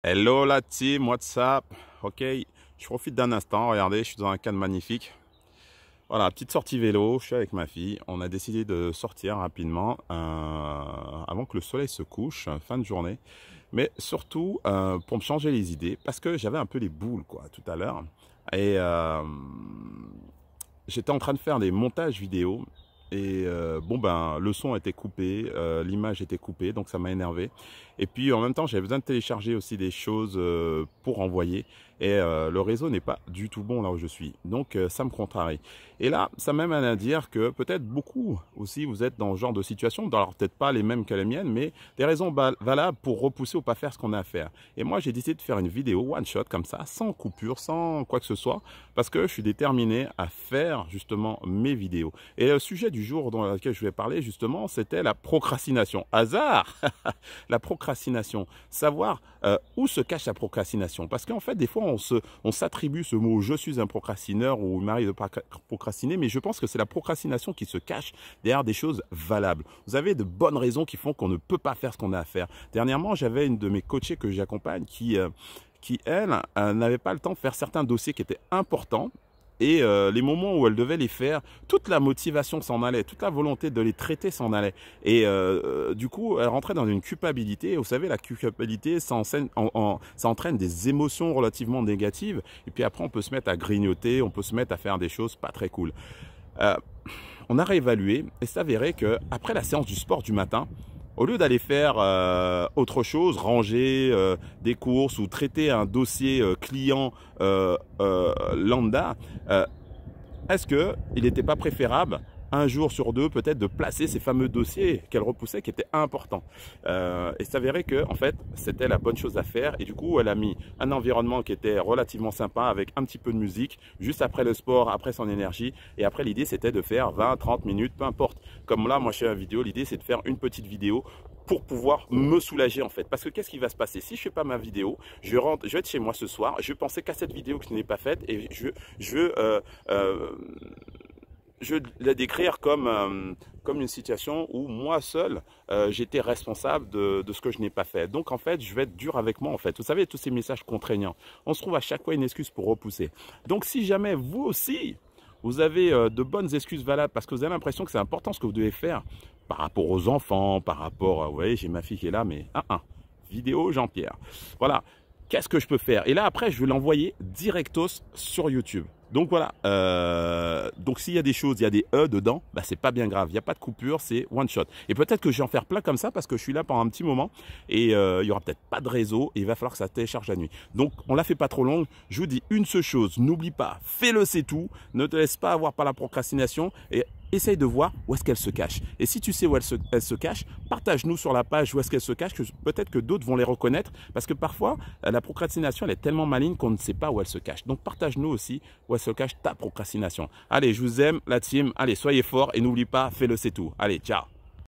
Hello la team, what's up? Ok, je profite d'un instant, regardez, je suis dans un cadre magnifique. Voilà, petite sortie vélo, je suis avec ma fille. On a décidé de sortir rapidement avant que le soleil se couche, fin de journée. Mais surtout pour me changer les idées, parce que j'avais un peu les boules quoi tout à l'heure. Et j'étais en train de faire des montages vidéo. Et bon ben le son était coupé, l'image était coupée, donc ça m'a énervé. Et puis en même temps j'avais besoin de télécharger aussi des choses pour envoyer. Et le réseau n'est pas du tout bon là où je suis. Donc ça me contrarie. Et là, ça m'amène à dire que peut-être beaucoup aussi vous êtes dans ce genre de situation, alors peut-être pas les mêmes que les miennes, mais des raisons valables pour repousser ou pas faire ce qu'on a à faire. Et moi j'ai décidé de faire une vidéo one shot comme ça, sans coupure, sans quoi que ce soit, parce que je suis déterminé à faire justement mes vidéos. Et le sujet du jour dans lequel je vais parler justement, c'était la procrastination. Hasard. La procrastination. Savoir où se cache la procrastination. Parce qu'en fait, des fois, on s'attribue ce mot « je suis un procrastineur » ou « il m'arrive de procrastiner », mais je pense que c'est la procrastination qui se cache derrière des choses valables. Vous avez de bonnes raisons qui font qu'on ne peut pas faire ce qu'on a à faire. Dernièrement, j'avais une de mes coachées que j'accompagne qui elle, n'avait pas le temps de faire certains dossiers qui étaient importants. Et les moments où elle devait les faire, toute la motivation s'en allait, toute la volonté de les traiter s'en allait. Et du coup, elle rentrait dans une culpabilité. Vous savez, la culpabilité, ça entraîne des émotions relativement négatives. Et puis après, on peut se mettre à grignoter, on peut se mettre à faire des choses pas très cool. On a réévalué et c'est avéré qu'après la séance du sport du matin, au lieu d'aller faire autre chose, ranger des courses ou traiter un dossier client lambda, est-ce qu'il n'était pas préférable un jour sur deux peut-être de placer ces fameux dossiers qu'elle repoussait qui étaient importants. Et c'est avéré que en fait c'était la bonne chose à faire et du coup elle a mis un environnement qui était relativement sympa avec un petit peu de musique juste après le sport, après son énergie et après l'idée c'était de faire 20-30 minutes, peu importe. Comme là moi je fais une vidéo, l'idée c'est de faire une petite vidéo pour pouvoir me soulager en fait. Parce que qu'est-ce qui va se passer? Si je fais pas ma vidéo, je vais être chez moi ce soir, je vais penser qu'à cette vidéo que je n'ai pas faite et je vais la décrire comme une situation où moi seul, j'étais responsable de ce que je n'ai pas fait. Donc en fait, je vais être dur avec moi en fait. Vous savez, tous ces messages contraignants, on se trouve à chaque fois une excuse pour repousser. Donc si jamais vous aussi, vous avez de bonnes excuses valables parce que vous avez l'impression que c'est important ce que vous devez faire par rapport aux enfants, par rapport, vous voyez, j'ai ma fille qui est là, mais vidéo Jean-Pierre. Voilà, qu'est-ce que je peux faire? Et là après, je vais l'envoyer directos sur YouTube. Donc voilà, donc s'il y a des choses, il y a des E dedans, bah c'est pas bien grave, il n'y a pas de coupure, c'est one shot. Et peut-être que je vais en faire plein comme ça parce que je suis là pendant un petit moment et il y aura peut-être pas de réseau et il va falloir que ça télécharge la nuit. Donc on la fait pas trop longue, je vous dis une seule chose, n'oublie pas, fais-le c'est tout, ne te laisse pas avoir par la procrastination et essaye de voir où est-ce qu'elle se cache. Et si tu sais où elle se cache, partage-nous sur la page où est-ce qu'elle se cache, que peut-être que d'autres vont les reconnaître, parce que parfois, la procrastination, elle est tellement maligne qu'on ne sait pas où elle se cache. Donc partage-nous aussi où elle se cache ta procrastination. Allez, je vous aime, la team. Allez, soyez forts et n'oublie pas, fais-le, c'est tout. Allez, ciao.